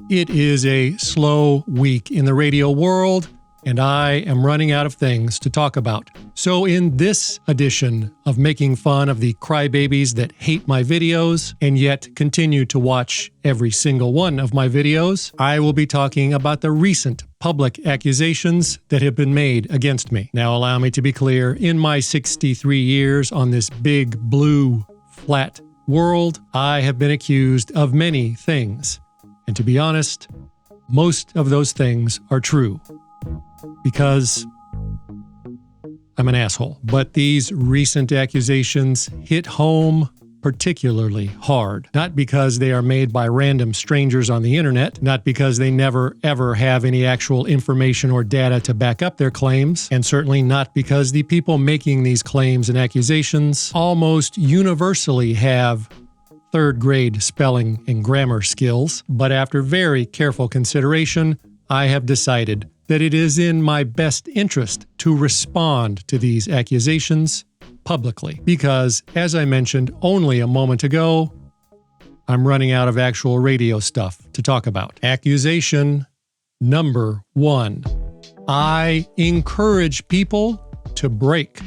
It is a slow week in the radio world, and I am running out of things to talk about. So in this edition of making fun of the crybabies that hate my videos and yet continue to watch every single one of my videos, I will be talking about the recent public accusations that have been made against me. Now allow me to be clear, in my 63 years on this big blue flat world, I have been accused of many things. And to be honest, most of those things are true. Because I'm an asshole. But these recent accusations hit home particularly hard. Not because they are made by random strangers on the internet, not because they never ever have any actual information or data to back up their claims, and certainly not because the people making these claims and accusations almost universally have third-grade spelling and grammar skills. But after very careful consideration, I have decided that it is in my best interest to respond to these accusations publicly. Because, as I mentioned only a moment ago, I'm running out of actual radio stuff to talk about. Accusation number 1. I encourage people to break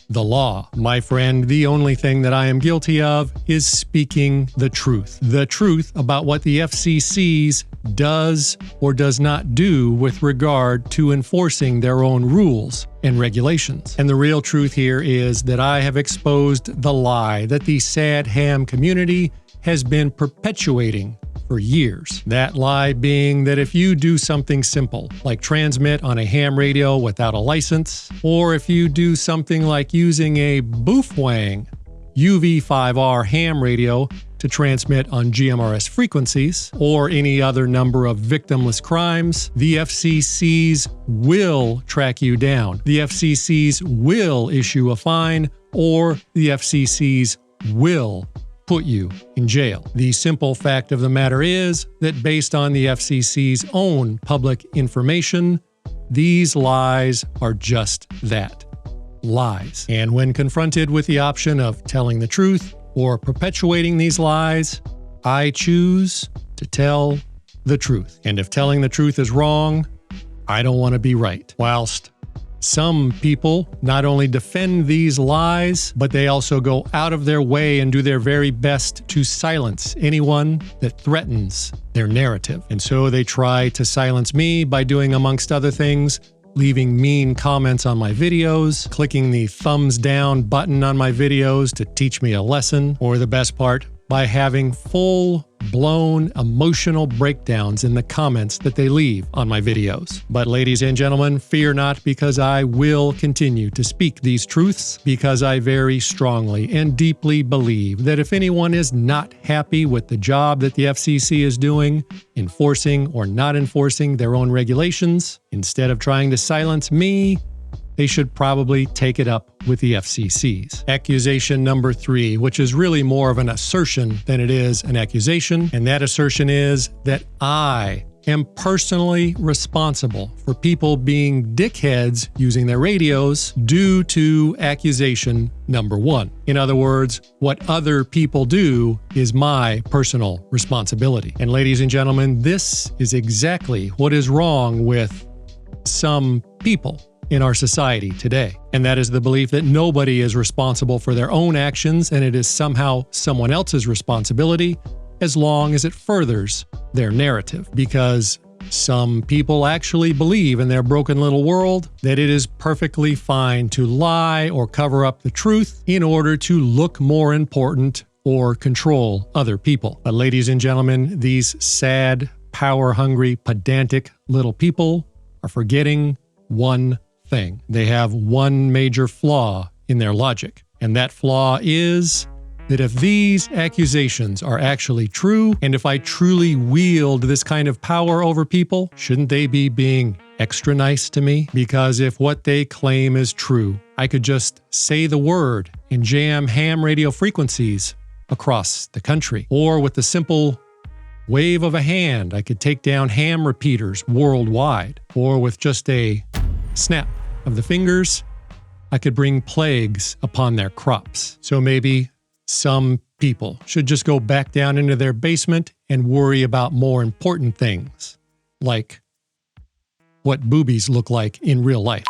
the law. My friend, the only thing that I am guilty of is speaking the truth. The truth about what the FCC does or does not do with regard to enforcing their own rules and regulations. And the real truth here is that I have exposed the lie that the sad ham community has been perpetuating for years. That lie being that if you do something simple, like transmit on a ham radio without a license, or if you do something like using a boofwang UV5R ham radio to transmit on GMRS frequencies, or any other number of victimless crimes, the FCCs will track you down. The FCCs will issue a fine, or the FCCs will put you in jail. The simple fact of the matter is that based on the FCC's own public information, these lies are just that, lies. And when confronted with the option of telling the truth or perpetuating these lies, I choose to tell the truth. And if telling the truth is wrong, I don't want to be right. Whilst some people not only defend these lies, but they also go out of their way and do their very best to silence anyone that threatens their narrative. And so they try to silence me by doing, amongst other things, leaving mean comments on my videos, clicking the thumbs down button on my videos to teach me a lesson, or the best part, by having full-blown emotional breakdowns in the comments that they leave on my videos. But ladies and gentlemen, fear not, because I will continue to speak these truths, because I very strongly and deeply believe that if anyone is not happy with the job that the FCC is doing, enforcing or not enforcing their own regulations, instead of trying to silence me, they should probably take it up with the FCCs. Accusation number 3, which is really more of an assertion than it is an accusation, and that assertion is that I am personally responsible for people being dickheads using their radios due to accusation number 1. In other words, what other people do is my personal responsibility. And ladies and gentlemen, this is exactly what is wrong with some people in our society today. And that is the belief that nobody is responsible for their own actions and it is somehow someone else's responsibility as long as it furthers their narrative. Because some people actually believe in their broken little world that it is perfectly fine to lie or cover up the truth in order to look more important or control other people. But ladies and gentlemen, these sad, power-hungry, pedantic little people are forgetting one thing. They have one major flaw in their logic, and that flaw is that if these accusations are actually true, and if I truly wield this kind of power over people, shouldn't they be being extra nice to me? Because if what they claim is true, I could just say the word and jam ham radio frequencies across the country. Or with the simple wave of a hand, I could take down ham repeaters worldwide. Or with just a snap of the fingers, I could bring plagues upon their crops. So maybe some people should just go back down into their basement and worry about more important things, like what boobies look like in real life.